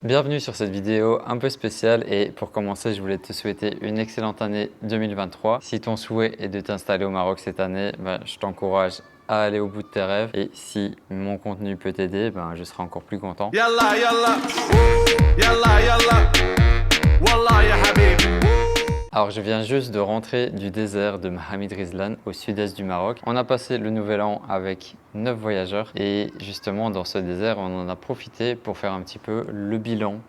Bienvenue sur cette vidéo un peu spéciale et pour commencer, je voulais te souhaiter une excellente année 2023. Si ton souhait est de t'installer au Maroc cette année, je t'encourage à aller au bout de tes rêves et si mon contenu peut t'aider, je serai encore plus content. Yalla yalla, yalla yalla, wallah ya habibi. Alors je viens juste de rentrer du désert de Mohamed Rizlan au sud-est du Maroc. On a passé le nouvel an avec 9 voyageurs et justement dans ce désert on en a profité pour faire un petit peu le bilan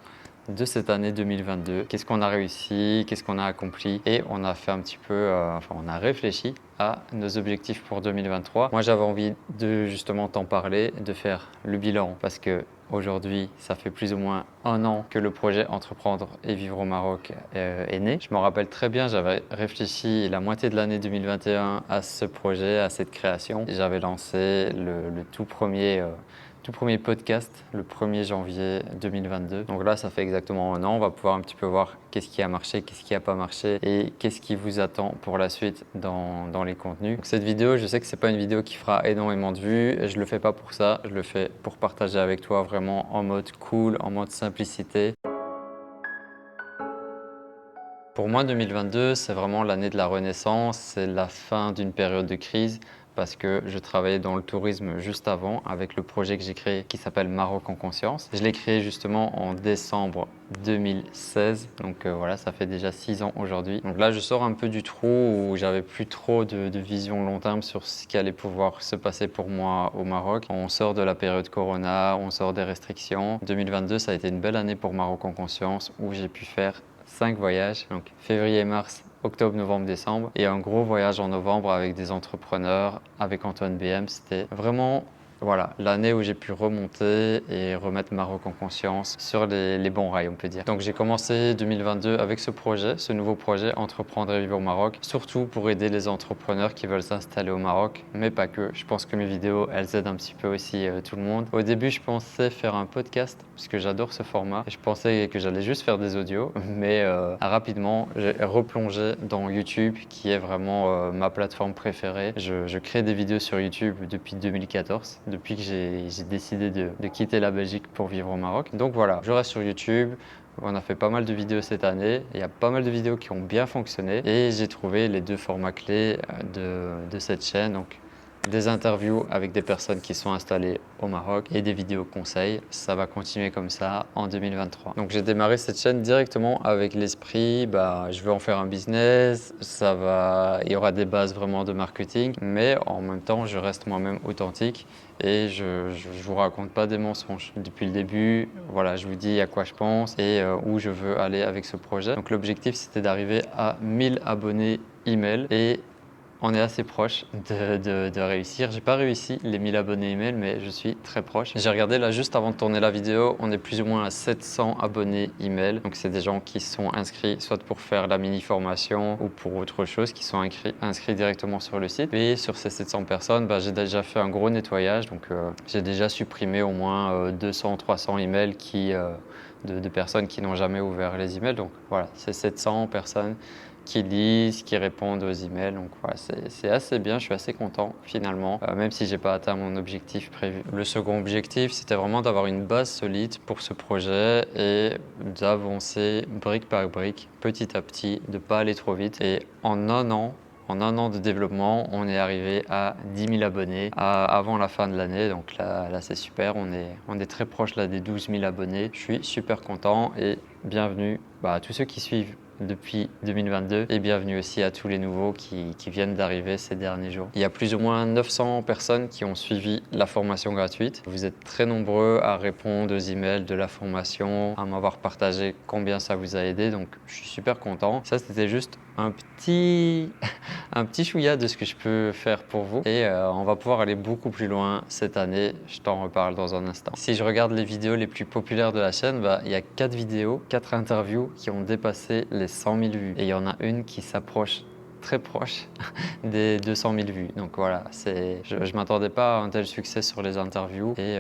de cette année 2022. Qu'est-ce qu'on a réussi, qu'est-ce qu'on a accompli et on a fait un petit peu, on a réfléchi à nos objectifs pour 2023. Moi j'avais envie de justement t'en parler, de faire le bilan parce que aujourd'hui, ça fait plus ou moins un an que le projet Entreprendre et vivre au Maroc est né. Je me rappelle très bien, j'avais réfléchi la moitié de l'année 2021 à ce projet, à cette création. J'avais lancé le tout premier podcast le 1er janvier 2022. Donc là, ça fait exactement un an. On va pouvoir un petit peu voir qu'est-ce qui a marché, qu'est-ce qui n'a pas marché et qu'est-ce qui vous attend pour la suite dans les contenus. Donc cette vidéo, je sais que c'est pas une vidéo qui fera énormément de vues. Je le fais pas pour ça. Je le fais pour partager avec toi vraiment en mode cool, en mode simplicité. Pour moi, 2022, c'est vraiment l'année de la renaissance, c'est la fin d'une période de crise parce que je travaillais dans le tourisme juste avant avec le projet que j'ai créé qui s'appelle Maroc en conscience. Je l'ai créé justement en décembre 2016, donc voilà, ça fait déjà 6 ans aujourd'hui. Donc là, je sors un peu du trou où j'avais plus trop de vision long terme sur ce qui allait pouvoir se passer pour moi au Maroc. On sort de la période Corona, on sort des restrictions. 2022, ça a été une belle année pour Maroc en conscience où j'ai pu faire 5 voyages, donc février, mars, octobre, novembre, décembre, et un gros voyage en novembre avec des entrepreneurs, avec Antoine BM. C'était vraiment l'année où j'ai pu remonter et remettre Maroc en conscience sur les bons rails, on peut dire. Donc j'ai commencé 2022 avec ce projet, ce nouveau projet Entreprendre et vivre au Maroc, surtout pour aider les entrepreneurs qui veulent s'installer au Maroc, mais pas que. Je pense que mes vidéos, elles aident un petit peu aussi tout le monde. Au début, je pensais faire un podcast, puisque j'adore ce format, et je pensais que j'allais juste faire des audios, mais rapidement, j'ai replongé dans YouTube, qui est vraiment ma plateforme préférée. Je crée des vidéos sur YouTube depuis 2014, depuis que j'ai décidé de quitter la Belgique pour vivre au Maroc. Donc voilà, je reste sur YouTube. On a fait pas mal de vidéos cette année. Il y a pas mal de vidéos qui ont bien fonctionné et j'ai trouvé les deux formats clés de cette chaîne. Donc des interviews avec des personnes qui sont installées au Maroc et des vidéos conseils. Ça va continuer comme ça en 2023. Donc j'ai démarré cette chaîne directement avec l'esprit, je veux en faire un business, il y aura des bases vraiment de marketing, mais en même temps je reste moi-même authentique et je vous raconte pas des mensonges. Depuis le début, voilà, je vous dis à quoi je pense et où je veux aller avec ce projet. Donc l'objectif c'était d'arriver à 1000 abonnés email et on est assez proche de réussir. J'ai pas réussi les 1000 abonnés email, mais je suis très proche. J'ai regardé là juste avant de tourner la vidéo, on est plus ou moins à 700 abonnés email. Donc c'est des gens qui sont inscrits soit pour faire la mini formation ou pour autre chose, qui sont inscrits directement sur le site. Et sur ces 700 personnes, j'ai déjà fait un gros nettoyage. Donc j'ai déjà supprimé au moins 200-300 emails de personnes qui n'ont jamais ouvert les emails. Donc voilà, c'est 700 personnes qui lisent, qui répondent aux emails. Donc voilà, c'est assez bien, je suis assez content finalement, même si j'ai pas atteint mon objectif prévu. Le second objectif, c'était vraiment d'avoir une base solide pour ce projet et d'avancer brique par brique, petit à petit, de pas aller trop vite. Et en un an de développement, on est arrivé à 10 000 abonnés avant la fin de l'année. Donc là c'est super. On est très proche là, des 12 000 abonnés. Je suis super content et bienvenue à tous ceux qui suivent depuis 2022 et bienvenue aussi à tous les nouveaux qui viennent d'arriver ces derniers jours. Il y a plus ou moins 900 personnes qui ont suivi la formation gratuite. Vous êtes très nombreux à répondre aux emails de la formation, à m'avoir partagé combien ça vous a aidé, donc je suis super content. Ça, c'était juste un petit chouïa de ce que je peux faire pour vous et on va pouvoir aller beaucoup plus loin cette année. Je t'en reparle dans un instant. Si je regarde les vidéos les plus populaires de la chaîne, il y a 4 vidéos, 4 interviews qui ont dépassé les 100 000 vues et il y en a une qui s'approche très proche des 200 000 vues. Donc voilà, je ne m'attendais pas à un tel succès sur les interviews et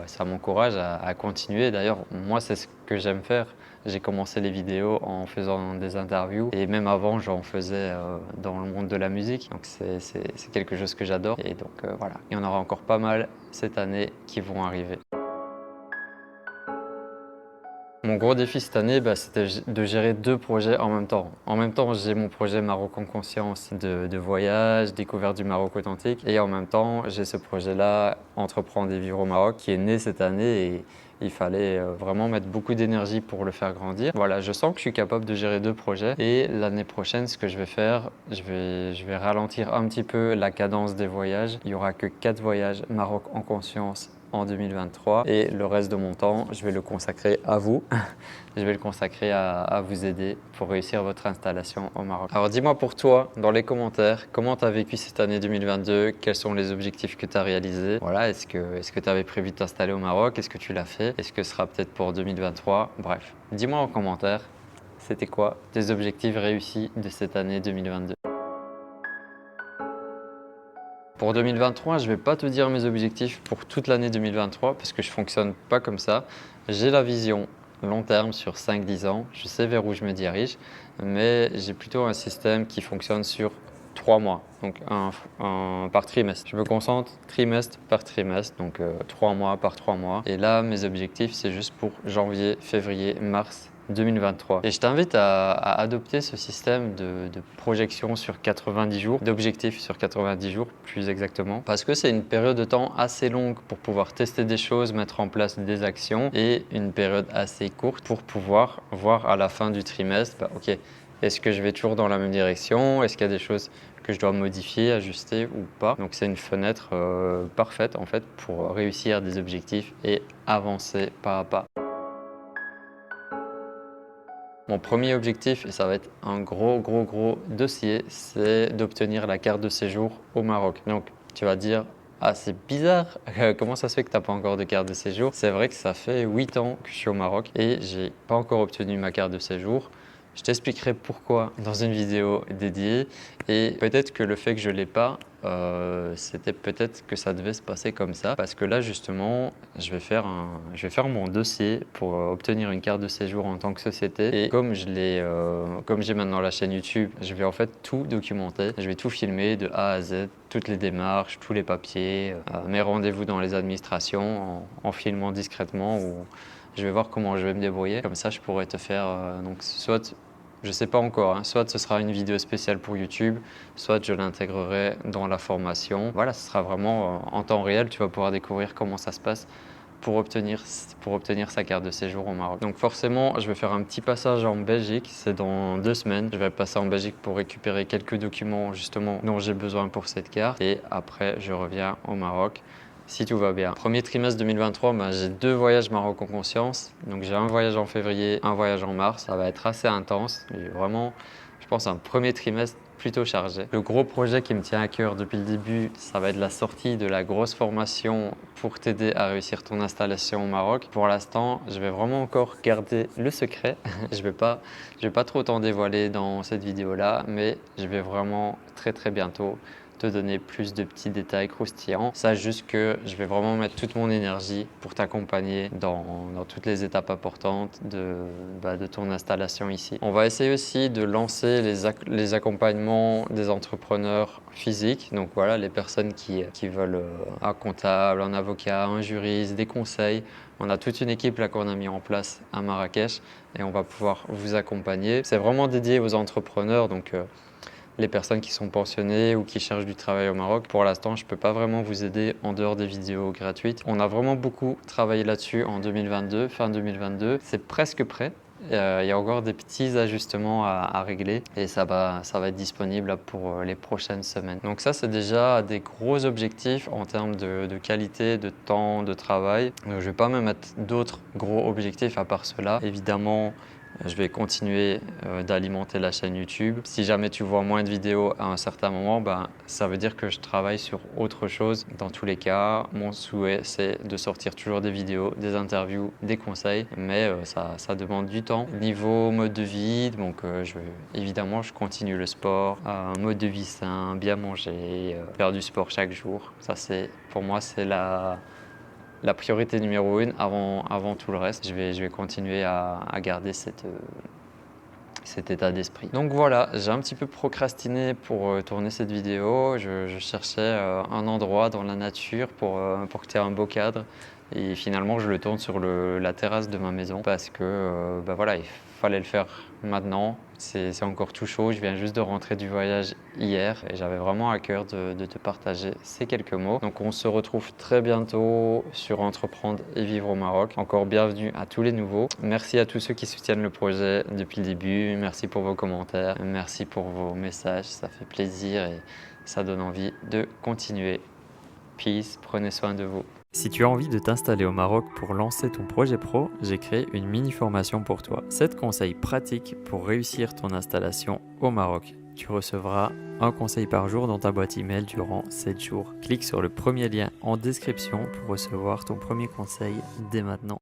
ça m'encourage à continuer. D'ailleurs, moi, c'est ce que j'aime faire. J'ai commencé les vidéos en faisant des interviews et même avant, j'en faisais dans le monde de la musique. Donc c'est quelque chose que j'adore et donc voilà, il y en aura encore pas mal cette année qui vont arriver. Mon gros défi cette année, c'était de gérer 2 projets en même temps. En même temps, j'ai mon projet Maroc en conscience de voyage, découverte du Maroc authentique. Et en même temps, j'ai ce projet-là, Entreprendre et vivre au Maroc, qui est né cette année et il fallait vraiment mettre beaucoup d'énergie pour le faire grandir. Voilà, je sens que je suis capable de gérer 2 projets. Et l'année prochaine, ce que je vais faire, je vais ralentir un petit peu la cadence des voyages. Il n'y aura que 4 voyages Maroc en conscience en 2023 et le reste de mon temps, je vais le consacrer à vous. Je vais le consacrer à vous aider pour réussir votre installation au Maroc. Alors dis-moi pour toi, dans les commentaires, comment tu as vécu cette année 2022? Quels sont les objectifs que tu as réalisés? Voilà, est-ce que tu avais prévu de t'installer au Maroc? Est-ce que tu l'as fait? Est-ce que ce sera peut-être pour 2023? Bref, dis-moi en commentaire, c'était quoi tes objectifs réussis de cette année 2022? Pour 2023, je ne vais pas te dire mes objectifs pour toute l'année 2023 parce que je ne fonctionne pas comme ça. J'ai la vision long terme sur 5-10 ans, je sais vers où je me dirige, mais j'ai plutôt un système qui fonctionne sur 3 mois, donc par trimestre. Je me concentre trimestre par trimestre, donc 3 mois par 3 mois. Et là, mes objectifs, c'est juste pour janvier, février, mars 2023. Et je t'invite à adopter ce système de projection sur 90 jours, d'objectifs sur 90 jours plus exactement, parce que c'est une période de temps assez longue pour pouvoir tester des choses, mettre en place des actions et une période assez courte pour pouvoir voir à la fin du trimestre, ok, est-ce que je vais toujours dans la même direction? Est-ce qu'il y a des choses que je dois modifier, ajuster ou pas? Donc c'est une fenêtre parfaite en fait pour réussir des objectifs et avancer pas à pas. Mon premier objectif, et ça va être un gros dossier, c'est d'obtenir la carte de séjour au Maroc. Donc tu vas dire, ah c'est bizarre, comment ça se fait que tu n'as pas encore de carte de séjour? C'est vrai que ça fait 8 ans que je suis au Maroc et j'ai pas encore obtenu ma carte de séjour. Je t'expliquerai pourquoi dans une vidéo dédiée et peut-être que le fait que je ne l'ai pas, c'était peut-être que ça devait se passer comme ça parce que là justement je vais faire mon dossier pour obtenir une carte de séjour en tant que société et comme j'ai maintenant la chaîne YouTube, je vais en fait tout documenter, je vais tout filmer de A à Z, toutes les démarches, tous les papiers, mes rendez-vous dans les administrations en filmant discrètement ou je vais voir comment je vais me débrouiller. Comme ça, je pourrais te faire donc soit, je sais pas encore, hein, soit ce sera une vidéo spéciale pour YouTube, soit je l'intégrerai dans la formation. Voilà, ce sera vraiment en temps réel. Tu vas pouvoir découvrir comment ça se passe pour obtenir sa carte de séjour au Maroc. Donc forcément, je vais faire un petit passage en Belgique. C'est dans 2 semaines. Je vais passer en Belgique pour récupérer quelques documents justement dont j'ai besoin pour cette carte. Et après, je reviens au Maroc. Si tout va bien. Premier trimestre 2023, j'ai 2 voyages Maroc en conscience. Donc j'ai un voyage en février, un voyage en mars. Ça va être assez intense. Et vraiment, je pense un premier trimestre plutôt chargé. Le gros projet qui me tient à cœur depuis le début, ça va être la sortie de la grosse formation pour t'aider à réussir ton installation au Maroc. Pour l'instant, je vais vraiment encore garder le secret. Je vais pas trop t'en dévoiler dans cette vidéo-là, mais je vais vraiment très bientôt te donner plus de petits détails croustillants. Sache juste que je vais vraiment mettre toute mon énergie pour t'accompagner dans toutes les étapes importantes de ton installation ici. On va essayer aussi de lancer les accompagnements des entrepreneurs physiques. Donc voilà, les personnes qui veulent un comptable, un avocat, un juriste, des conseils. On a toute une équipe là qu'on a mis en place à Marrakech et on va pouvoir vous accompagner. C'est vraiment dédié aux entrepreneurs, donc les personnes qui sont pensionnées ou qui cherchent du travail au Maroc. Pour l'instant, je ne peux pas vraiment vous aider en dehors des vidéos gratuites. On a vraiment beaucoup travaillé là-dessus en 2022, fin 2022. C'est presque prêt. Il y a encore des petits ajustements à régler et ça va être disponible pour les prochaines semaines. Donc ça, c'est déjà des gros objectifs en termes de qualité, de temps, de travail. Donc, je ne vais pas me mettre d'autres gros objectifs à part cela. Évidemment, je vais continuer d'alimenter la chaîne YouTube. Si jamais tu vois moins de vidéos à un certain moment, ça veut dire que je travaille sur autre chose. Dans tous les cas, mon souhait, c'est de sortir toujours des vidéos, des interviews, des conseils, mais ça demande du temps. Niveau mode de vie, donc évidemment, je continue le sport, un mode de vie sain, bien manger, faire du sport chaque jour. Ça, pour moi, c'est la priorité numéro 1 avant tout le reste. Je vais continuer à garder cet état d'esprit. Donc voilà, j'ai un petit peu procrastiné pour tourner cette vidéo. Je cherchais un endroit dans la nature pour que tu aies un beau cadre Et finalement, je le tourne sur la terrasse de ma maison parce que voilà, il fallait le faire maintenant. C'est encore tout chaud. Je viens juste de rentrer du voyage hier et j'avais vraiment à cœur de te partager ces quelques mots. Donc, on se retrouve très bientôt sur Entreprendre et Vivre au Maroc. Encore bienvenue à tous les nouveaux. Merci à tous ceux qui soutiennent le projet depuis le début. Merci pour vos commentaires. Merci pour vos messages. Ça fait plaisir et ça donne envie de continuer. Peace. Prenez soin de vous. Si tu as envie de t'installer au Maroc pour lancer ton projet pro, j'ai créé une mini-formation pour toi. 7 conseils pratiques pour réussir ton installation au Maroc. Tu recevras un conseil par jour dans ta boîte email durant 7 jours. Clique sur le premier lien en description pour recevoir ton premier conseil dès maintenant.